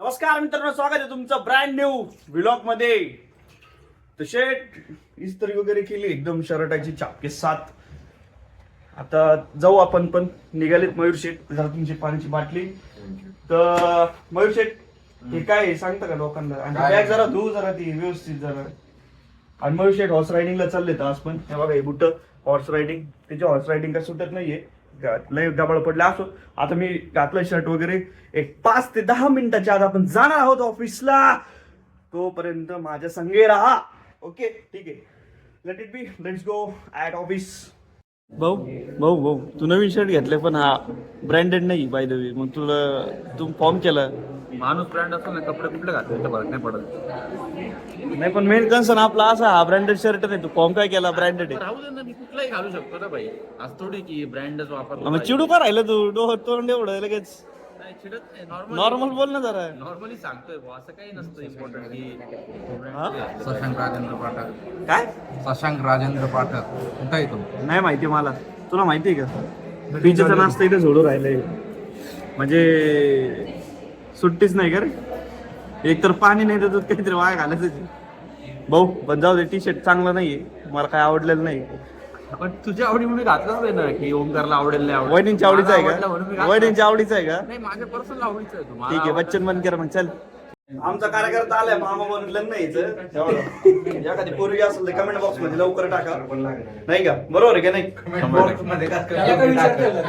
नमस्कार मित्रांनो, स्वागत आहे तुमचं ब्रँड न्यू व्लॉग मध्ये. तर शर्ट इस्त्री वगैरे केली एकदम शर्टाची चापके साथ. आता जाऊ आपण पण निघालेत. मयूर शेठ जरा तुमची पाण्याची बाटली. तर मयूर शेठ हे काय आहे सांगता का लोकांना? आणि बॅग जरा धुऊ जरा ती व्यवस्थित जरा. आणि मयूर शेठ हॉर्स रायडिंगला चालले तर आज पण. हे बघा हे बुट हॉर्स रायडिंग. त्याच्या हॉर्स रायडिंग काय सुटत नाहीये, लय गबाळ पडला. असो आता मी घातलं शर्ट वगैरे. एक 5 ते 10 मिनिटाच्या आत आपण जाणार आहोत ऑफिसला. तोपर्यंत माझ्या संगे राहा. ओके ठीक आहे, let it be. Let's go at office. भाऊ भाऊ भाऊ तू नवीन शर्ट घेतले पण हा ब्रँडेड नाही बाय द वे. मग तू फॉर्म केला. माणूस ब्रँड असतो ना, कपडे कुठले घातले तर फरक नाही पडत. नाही पण मेन कन्सर्न आपला असा हा ब्रँडेड शर्ट नाही. तू फॉर्म काय केला? ब्रँडेड आहे. राहू दे ना, मी कुठलाही घालू शकतो ना भाई. आज थोडी की ब्रँडच वापरतो. मग चिडू का राहिलं तू? तोंड एवढं लगेच नाही चिडत नाही, नॉर्मल बोल ना जरा. नॉर्मली सांगतोय भाऊ, असं काही नसतं इम्पॉर्टंट की. हा? शशांक राजेंद्र पाठक. काय? शशांक राजेंद्र पाठक कुठं आहे तो? नाही माहिती मला. तुला माहिती आहे का? बीचचा नाश्ता इथे झोडून राहिलंय. म्हणजे सुट्टीच नाही का रे? एक तर पाणी नाही देतात, काहीतरी वाया घालायचं. भाऊ पण जाऊ दे, टी शर्ट चांगलं नाहीये, मला काय आवडलेलं नाही. पण तुझ्या आवडी म्हणून घातलंच नाही ना, की ओमकारला आवडेल नाही आवडेल. वहिनींच्या आवडीचा आहे मला आवडलं म्हणून मी का? घातलं. वहिनींच्या आवडीचा आहे का? नाही, माझ्या पर्सनल आवडीचं आहे तो. मला ठीक आहे, आवडलं. बच्चन बंद कर मग. चल, आमचा कार्यकर्ता आलाय. मामा बनलं नाही एखादी पोरगी असेल तर कमेंट बॉक्स मध्ये लवकर टाका, नाही का? बरोबर आहे का नाही?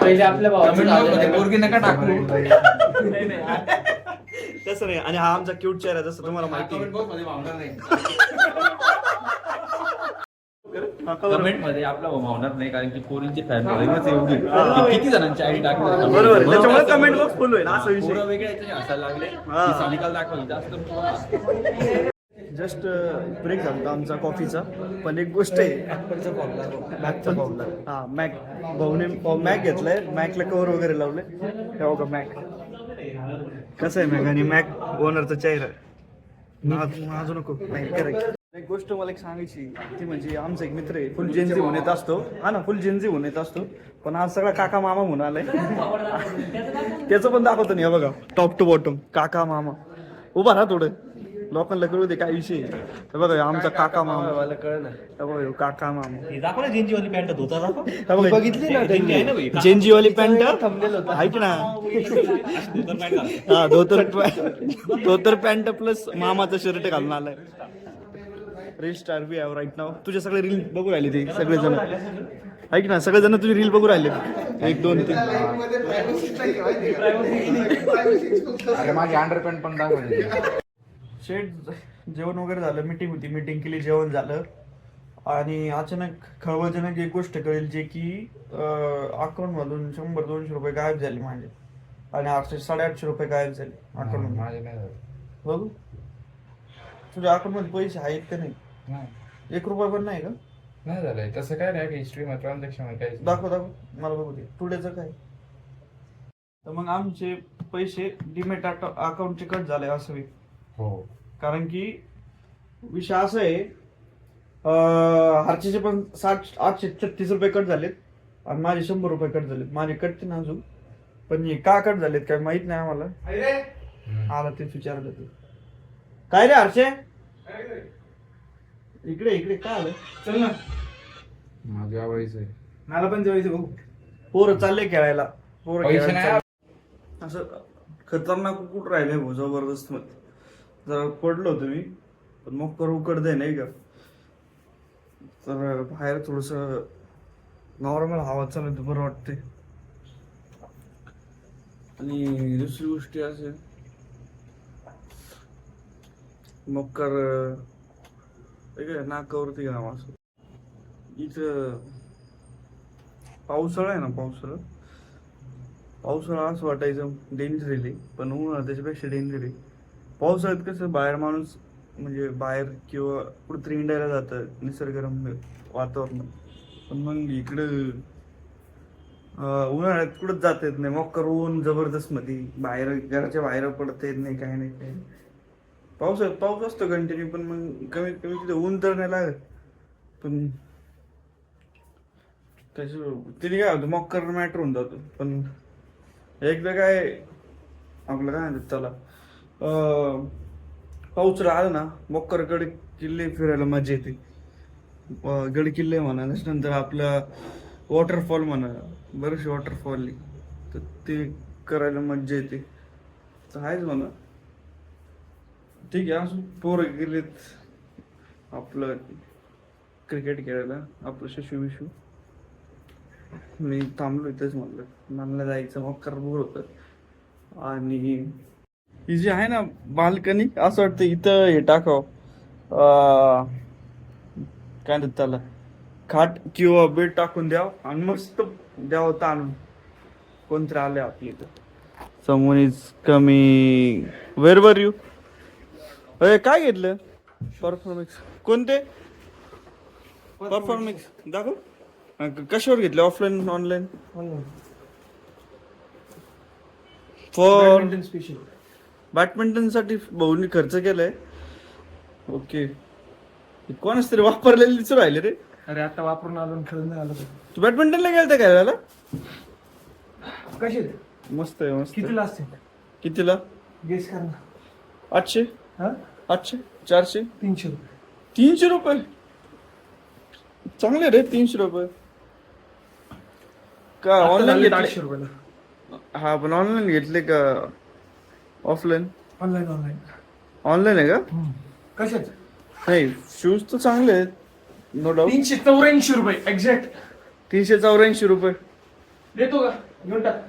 पहिले आपल्या भावाचं पोरगी नका टाकू. तसं नाही. आणि हा आमचा क्यूट चेहरा, जसं तुम्हाला माहिती आहे. कमेंट मध्ये आपला मावणार नाही, कारण की पोरींची फॅन एवढी की किती जणांची आयडी टाकली. बरोबर आहे. त्याच्यामुळे कमेंट बॉक्स फुल होईल असा विषय. पोरं वेगळे याच्याने हसायला लागले हा. की सानिकाला दाखवली जास्त. जस्ट ब्रेक झाला आमचा कॉफीचा. पण एक गोष्ट आहे, हा मॅक भाऊने मॅक घेतलाय. मॅकला कव्हर वगैरे लावले. हे बघा मॅक कसं आहे. मॅक आणि मॅक ओनरचा चेहरा. अजून नको नाही करायचं. एक गोष्ट मला एक सांगायची ती म्हणजे आमचा एक मित्र आहे, फुल जेनजी होऊन येत असतो. हा ना, फुल जेनजी होऊन येत असतो. पण आज सगळा काका मामा म्हणून आलाय. त्याचं पण दाखवतो नाही. बघा टॉप टू बॉटम काका मामा. उभा राहा थोडं, लोकांना कळू दे काय विषय आहे. हे बघा आमचा काका मामा. मला कळ ना. बघा काका मामा. दाखव ना जेंजीवाली पॅन्ट धोता बघितली ना जेनजीवाली पॅन्ट ऐक ना. हा धोतर पॅन्ट प्लस मामाचा शर्ट घालून आलाय. Reel star we have right now. तुझे सगळे रील बघू राहिले ते सगळेजण. ऐक ना, सगळेजण तुझी रील बघू राहिले. 1 2 3. अरे माझी अंडरपॅन्ट पण दाखवली. शेट जेवण वगैरे झालं, मीटिंग होती, मीटिंग केली, जेवण झालं. आणि अचानक खळबळजनक एक गोष्ट कळेल, जे की अकाउंट मधून 100-200 रुपये गायब झाले माझे. आणि 800-850 रुपये गायब झाले अकाउंट मधून. माझे नाही झाले. बघू तुझ्या अकाउंट मध्ये पैसे आहेत का नाही? नाही. 1 रुपया पण नाही का? नाही झालंय तसं काय नाही. हिस्ट्री मध्ये ट्रान्झॅक्शन काही दाखव मला बघू दे. टुडेचं काय? तर मग आमचे पैसे डीमॅट अकाउंटचे कट झाले असं होईल. हो. कारण की विषय असा आहे, हर्षीचे पण 836 रुपये कट झालेत आणि माझे 100 रुपये कट झालेत. माझे कटते ना अजून, पण हे का कट झालेत काय माहित नाही आम्हाला. आला तेच विचारलं तू. काय रे हर्षे? इकडे काय आलं? चल ना. माझ्या आवडीचं आहे. मला पण जेवायचं भाऊ. पोरं चालले खेळायला. पोरं पैसे खेळायला नाही. चालले. असं खतरनाक कुठं राहिले भाऊ, जबरदस्त मध्ये. जरा पडलो होतो मी, पण मग करू उकडते नाही का. तर बाहेर थोडस नॉर्मल हवा चालू बरं वाटते. आणि दुसरी गोष्टी असे मकर नाकावरती घाम असं. इथं पावसाळा आहे ना, पावसाळा असं वाटायचं डेंजरली, पण उन्हाळा त्याच्यापेक्षा डेंजर आहे. पावसाळ्यात कसं बाहेर माणूस म्हणजे बाहेर किंवा कुठेतरी इंडायला जातं निसर्गरम्य वातावरण. पण मग इकडं उन्हाळ्यात कुठंच जाता येत नाही. मकर ऊन जबरदस्त मध्ये, बाहेर घराच्या बाहेर पडता येत नाही, काही नाही. पावसाळ्यात पाऊस असतो कंटिन्यू, पण मग कमीत कमी तिथे ऊन तर नाही लागत. पण त्याचं तिने काय होतं, मकर मॅटर होऊन जातो. पण एकदा काय आपलं काय म्हणतात त्याला, पाऊस राहिला ना मोक्कर गड किल्ले फिरायला मजा येते. गड किल्ले म्हणा त्याच्यानंतर आपलं वॉटरफॉल म्हणा, बरेचसे वॉटरफॉल तर ते करायला मजा येते. तर आहेच म्हणा. ठीक आहे, असं पोरं गेलेत आपलं क्रिकेट खेळायला, आपलं शशू विशू. मी थांबलो इथेच, म्हणलं नानला जायचं मग कर बोर होतं. आणि ही जी आहे ना बाल्कनी, असं वाटतं इथं हे टाकाव काय म्हणतात त्याला, खाट किंवा बेड टाकून द्याव आणि मस्त द्यावं ताणून. कोणतरी आले आपल्या इथं. समवन इज कमी. Where were you? काय घेतलं? परफॉर्मन्स कोणते? परफॉर्मन्स दाखव. कशावर घेतले? Offline online? For special badminton साठी भाऊनी खर्च केलाय. ओके. कोणाच तरी वापरलेले दिसू राहिले रे. अरे आता वापरून आलो आणि खेळून नाही आलो. तू बॅडमिंटनला गेलता काय झाला? कसे मस्त आहे मस्त. कितीला असते? कितीला? गेस कर ना. 800 हा 800 400 300 रुपये. 300 रुपये चांगले रे. 300 रुपये का ऑनलाईन घेतले? 800 रुपयाला. हा पण ऑनलाईन घेतले का ऑफलाईन? Online online. ऑनलाईन आहे का? कशाच? नाही शूज तर चांगले आहेत नो डाऊट. 384 रुपये एक्झॅक्ट. 384 रुपये देतो का? घेऊन टाक.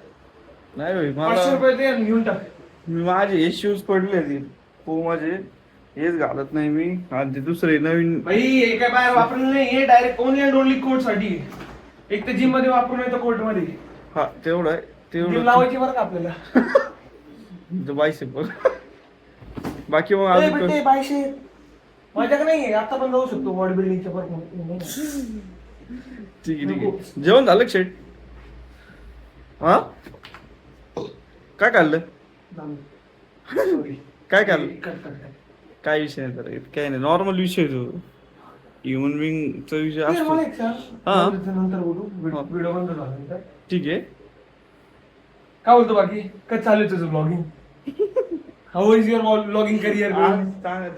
नाही भाई 500 मला रुपये दे आणि घेऊन टाक. माझे हे शूज पडले हो माझे, हेच घालत नाही मी. आणि ते दुसरे नवीन भाई हे काय बाहेर वापरलं नाही, हे direct only and only court साठी. एक तर जिम मध्ये वापरून येतो कोर्ट मध्ये. हा तेवढं आहे जिम तेवढं. लावायची बरं का आपल्याला. बायसेप बाकी मग अजून कोण- माझ्याकडे नाही, आता पण जाऊ शकतो बॉडी बिल्डिंगच्या पण. ठीक आहे ठीक आहे. जेवण झालं शेट? हा काय खाल्लं? काय खाल्लं? काय विषय नाही तर काय नाही, नॉर्मल विषय तो ह्युमन बिंगचा विषय असतो. हा. नंतर बोलू. हा. व्हिडिओ बंद झाल्यानंतर. ठीक आहे. काय बोलतो बाकी? काय चालू आहे तुझं blogging? How is your blogging career?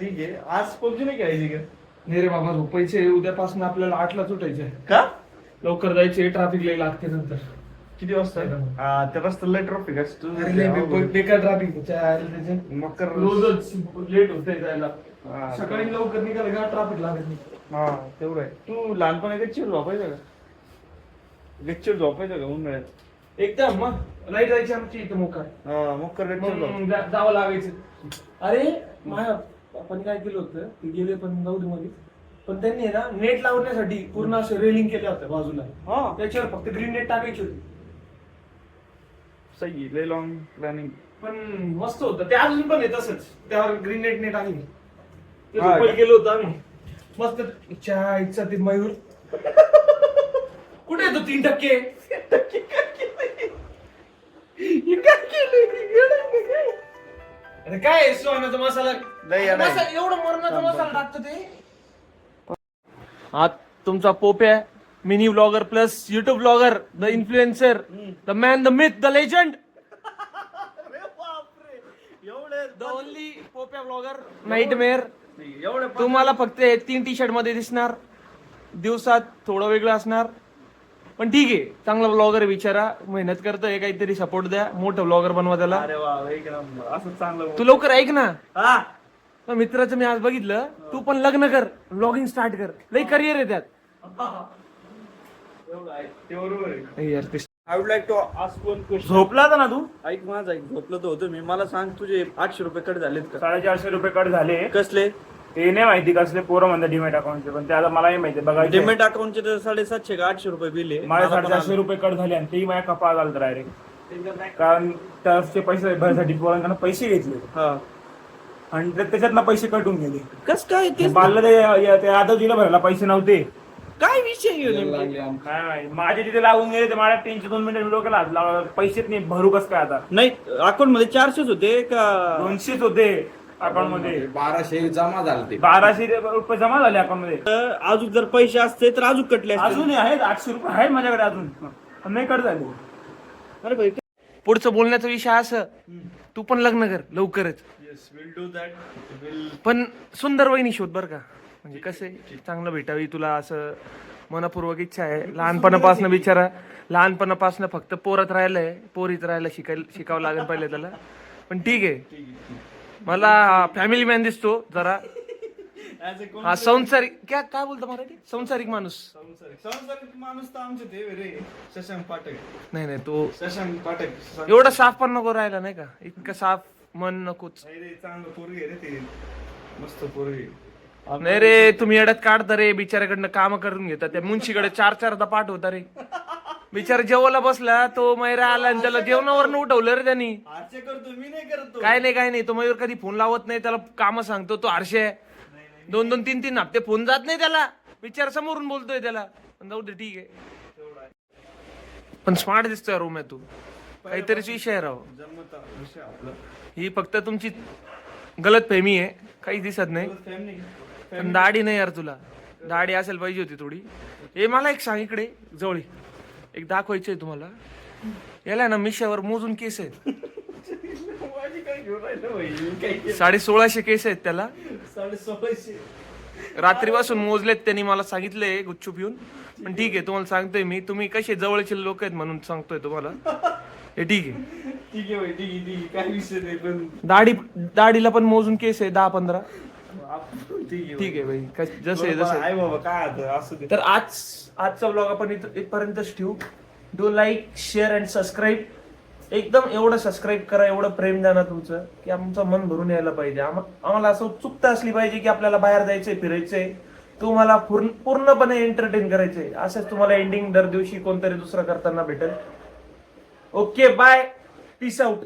ठीक आहे. आज पबजी नाही खेळायची का? नाही रे बाबा, झोपायचे. उद्यापासून आपल्याला 8ला सुटायचे. का? लवकर जायचे, ट्रॅफिक लई लागते नंतर. किती वाजता? त्या रस्ता लय ट्रॉफिक असतो. अरे लई बेकार ट्रॅफिक. मकर रोजच लेट होतंय जायला. हा. सकाळी लवकर निघालं का ट्रॅफिक लागत नाही. हा तेवढं आहे. तू लहानपणी गच्चीवर झोपायचं का? गच्चीवर झोपायचं का उन्हाळ्यात? एकदम मग नाही जायची आमची इथं मोकार. मकर गच्चीवर मग जावं लागायचं. अरे माझ्या आपण काय केलं होतं, ते गेले पण मध्ये, पण त्यांनी ना नेट लावण्यासाठी पूर्ण असं रेलिंग केलं होतं बाजूला. हा त्याच्यावर फक्त ग्रीन नेट टाकायची होती. सही लय लॉंग प्लॅनिंग. पण मस्त होतं ते. अजून पण आहे तसंच, त्यावर ग्रीन नेट नेट टाकली. ते हा झोपायला का? गेलो होतो आम्ही मस्त. इच्छा ते मयूर कुठे येतो 3%? अरे काय सोन्याचा मसाला? नाही, नाही. मसाला एवढं मरणाचा मसाला टाकतो ते. हा तुमचा Popya, mini blogger plus YouTube blogger, the influencer, the man, the myth, the legend, the only Popya blogger, nightmare. तुम्हाला फक्त 3 टी-शर्ट मध्ये दिसणार. दिवसात थोडं वेगळं असणार, पण ठीक आहे. चांगला ब्लॉगर विचारा, मेहनत करतोय, काहीतरी सपोर्ट द्या. मोठं ब्लॉगर बनवा त्याला. अरे वा एक नंबर. असं चांगलं तू लवकर ऐक ना. हा मग मित्राचं मी आज बघितलं, तू पण लग्न कर, ब्लॉगिंग स्टार्ट कर, लई करिअर आहे त्यात. एवढं आहे ते बरोबर आहे. यार ते I would like to ask one question. झोपला होता ना तू? ऐक माझा ऐक. झोपलं तर होतं मी. मला सांग तुझे 800 रुपये कट झालेत का? 450 रुपये कट झाले. कसले? ते नाही माहिती कसले पोरं म्हणतात डीमॅट अकाउंटचे, पण ते आता मलाही माहिती बघायचं. डिमेट अकाउंटचे तर 750 का 800 रुपये बिल आहे. माझे मला पण 450 रुपये कट झाले आणि तेही माझ्या कपाळ झालं डायरेक्ट. कारण त्याचे पैसे भरण्यासाठी पोरांकडनं पैसे घेतले हा आणि त्याच्यातनं पैसे कटून गेले. कस काय ते मला ते यादवजीला भरायला पैसे नव्हते. काय विषय घेऊन काय माहिती माझे तिथे लागून गेले. ते मला 302 मिनिटं व्हिडिओ केला, पैसेच नाही. भरू कस काय आता? नाही अकाउंट मध्ये 400 होते का? 200 होते अकाउंट मध्ये. 1200 जमा झाले. 1200 रुपये जमा झाले अकाउंट मध्ये. अजून जर पैसे असते तर अजून कटले असते. अजूनही आहेत 800 रुपये आहेत माझ्याकडे अजून, पण नाही कट झाले. अरे भाई पुढचं बोलण्याचा विषय असं, तू पण लग्न कर लवकरच. Yes will do that will. पण सुंदर वहिनी शोध बर का, म्हणजे कसं आहे, चांगलं भेटावी तुला असं मनपूर्वक इच्छा आहे. लहानपणापासून बिचारा लहानपणापासून फक्त पोरत राहिलंय, पोरीत राहायला शिकावं लागेल पहिले त्याला. पण ठीक आहे, मला फॅमिली मॅन दिसतो जरा. ऍज अ हा संसारिक काय बोलतो मराठी, संसारिक माणूस. संसारिक माणूस तर आमचे ते रे शशांक पाठक. नाही नाही, तो शशांक पाठक एवढा साफ पण नको राहिला नाही का, इतकं साफ मन नकोच. नाही रे, चांगलं पोरगी आहे रे ते, मस्त पोरगी. नाही रे, तुम्ही येड्यात काढता रे, बिचाऱ्याकडनं काम करून घेता. त्या मुंशीकडे 4-4दा पाठ होता रे. बिचारा जेवायला बसला, तो मैरा आला आणि त्याला जेवणावर उठवलं रे त्यांनी. आरचे करतो मी, नाही करतो. काय नाही, तो मयूर कधी फोन लावत नाही, त्याला काम सांगतो तो हर्षे आहे. 2-2, 3-3 हप्ते फोन जात नाही त्याला, बिचारा समोरून बोलतोय त्याला. पण जाऊ दे, ठीक आहे. पण स्मार्ट दिसतोय रूम आहे तू, काहीतरीच विषय राव. जन्मता विषय आपला. ही फक्त तुमची गलत फहमी आहे, काही दिसत नाही. फॅमिली पण दाढी नाही यार, तुला दाढी असेल पाहिजे होती थोडी. हे मला एक सांग, इकडे जवळ एक दाखवायचंय तुम्हाला. याला ना मिशावर मोजून केस आहेत, माझी काय घेऊन राहिलं भाई, काय 1650 केस आहेत त्याला. 1650. रात्रीपासून मोजलेत त्यांनी, मला सांगितलंय गुच्छूप येऊन. पण ठीक आहे, तुम्हाला सांगतोय मी, तुम्ही कसे जवळचे लोक आहेत म्हणून सांगतोय तुम्हाला. हे ठीक आहे, ठीक आहे भाई, ठीक आहे, काय विषय नाही. पण दाढीला पण मोजून केस आहे 10-15. ठीक आहे भाई, जसं आहे जसं. आहे बाबा, काय आता असू दे. तर आजचा ब्लॉग आपण इथपर्यंतच ठेवू. Do like, share and subscribe. एकदम एवढं सबस्क्राईब करा, एवढं प्रेम द्या ना तुमचं, की आमचं मन भरून यायला पाहिजे. आम्हाला असं उत्सुकता असली पाहिजे की आपल्याला बाहेर जायचंय, फिरायचंय, तुम्हाला पूर्णपणे एंटरटेन करायचंय. असंच तुम्हाला एंडिंग दर दिवशी कोणतरी दुसरं करताना भेटेल. Okay, bye, peace out.